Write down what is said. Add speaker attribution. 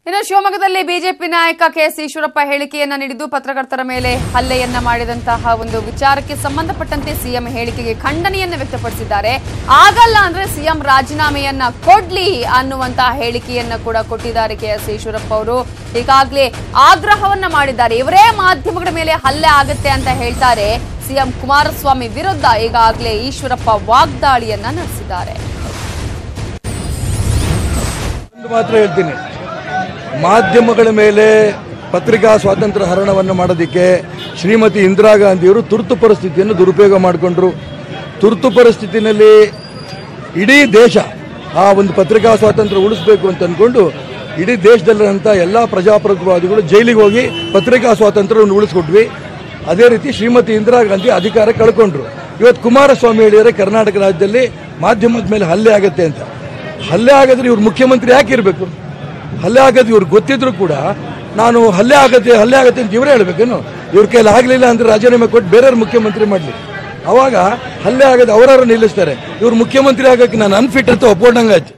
Speaker 1: ಇನ್ನು ಶಿವಮೊಗ್ಗದಲ್ಲಿ ಬಿಜೆಪಿ ನಾಯಕ ಕೆಎಸ್ ಈಶ್ವರಪ್ಪ ಹೇಳಿಕೆಯನ್ನ ನೀಡಿದ್ದು ಪತ್ರಕರ್ತರ ಮೇಲೆ ಹಲ್ಲೆಯನ್ನ ಮಾಡಿದಂತಹ ಒಂದು ವಿಚಾರಕ್ಕೆ ಸಂಬಂಧಪಟ್ಟಂತೆ ಸಿಎಂ ಹೇಳಿಕೆಗೆ ಖಂಡನೆಯನ್ನ ವ್ಯಕ್ತಪಡಿಸಿದ್ದಾರೆ. ಆಗಲ್ಲ ಅಂದ್ರೆ ಸಿಎಂ ರಾಜೀನಾಮೆಯನ್ನ ಕೊಡ್ಲಿ ಅನ್ನುವಂತಹ ಹೇಳಿಕೆಯನ್ನ ಕೂಡ ಕೊಟ್ಟಿದ್ದಾರೆ ಕೆಎಸ್ ಈಶ್ವರಪ್ಪ ಅವರು. ಈಗಾಗಲೇ ಆಗ್ರಹವನ್ನ ಮಾಡಿದ್ದಾರೆ. ಇವರೇ ಮಾಧ್ಯಮಗಳ ಮೇಲೆ ಹಲ್ಲೆ ಆಗುತ್ತೆ ಅಂತ ಹೇಳ್ತಾರೆ. ಸಿಎಂ ಕುಮಾರಸ್ವಾಮಿ ವಿರುದ್ಧ ಈಗಾಗಲೇ ಈಶ್ವರಪ್ಪ ವಾಗ್ದಾಳಿಯನ್ನ ನಡೆಸಿದ್ದಾರೆ.
Speaker 2: ಮಾತ್ರ ಹೇಳ್ತೀನಿ, ಮಾಧ್ಯಮಗಳ ಮೇಲೆ ಪತ್ರಿಕಾ ಸ್ವಾತಂತ್ರ್ಯ ಹರಣವನ್ನು ಮಾಡೋದಕ್ಕೆ ಶ್ರೀಮತಿ ಇಂದಿರಾ ಗಾಂಧಿಯವರು ತುರ್ತು ಪರಿಸ್ಥಿತಿಯನ್ನು ದುರುಪಯೋಗ ಮಾಡಿಕೊಂಡ್ರು. ತುರ್ತು ಪರಿಸ್ಥಿತಿನಲ್ಲಿ ಇಡೀ ದೇಶ ಆ ಒಂದು ಪತ್ರಿಕಾ ಸ್ವಾತಂತ್ರ್ಯ ಉಳಿಸಬೇಕು ಅಂತ ಅಂದ್ಕೊಂಡು ಇಡೀ ದೇಶದಲ್ಲಿರುವಂಥ ಎಲ್ಲ ಪ್ರಜಾಪ್ರಭುತ್ವವಾದಿಗಳು ಜೈಲಿಗೆ ಹೋಗಿ ಪತ್ರಿಕಾ ಸ್ವಾತಂತ್ರ್ಯವನ್ನು ಉಳಿಸ್ಕೊಟ್ವಿ. ಅದೇ ರೀತಿ ಶ್ರೀಮತಿ ಇಂದಿರಾ ಗಾಂಧಿ ಅಧಿಕಾರ ಕಳ್ಕೊಂಡ್ರು. ಇವತ್ತು ಕುಮಾರಸ್ವಾಮಿ ಹೇಳಿದರೆ ಕರ್ನಾಟಕ ರಾಜ್ಯದಲ್ಲಿ ಮಾಧ್ಯಮದ ಮೇಲೆ ಹಲ್ಲೆ ಆಗುತ್ತೆ ಅಂತ. ಹಲ್ಲೆ ಆಗಿದ್ರೆ ಇವ್ರು ಮುಖ್ಯಮಂತ್ರಿ ಯಾಕೆ ಇರಬೇಕು? ಹಲ್ಲೆ ಆಗೋದು ಇವ್ರಿಗೆ ಗೊತ್ತಿದ್ರು ಕೂಡ ನಾನು ಹಲ್ಲೆ ಆಗತ್ತೆ ಅಂತ ಇವರೇ ಹೇಳ್ಬೇಕೇನು? ಇವ್ರ ಕೈಲಿ ಆಗಲಿಲ್ಲ ಅಂದ್ರೆ ರಾಜೀನಾಮೆ ಕೊಟ್ಟು ಬೇರೆಯವ್ರು ಮುಖ್ಯಮಂತ್ರಿ ಮಾಡಲಿ. ಅವಾಗ ಹಲ್ಲೆ ಆಗೋದು ಅವರವರು ನಿಲ್ಲಿಸ್ತಾರೆ. ಇವ್ರು ಮುಖ್ಯಮಂತ್ರಿ ಆಗೋಕ್ಕೆ ನಾನು ಅನ್ಫಿಟ್ ಅಂತ ಒಪ್ಕೊಂಡಂಗಾಯ್ತು.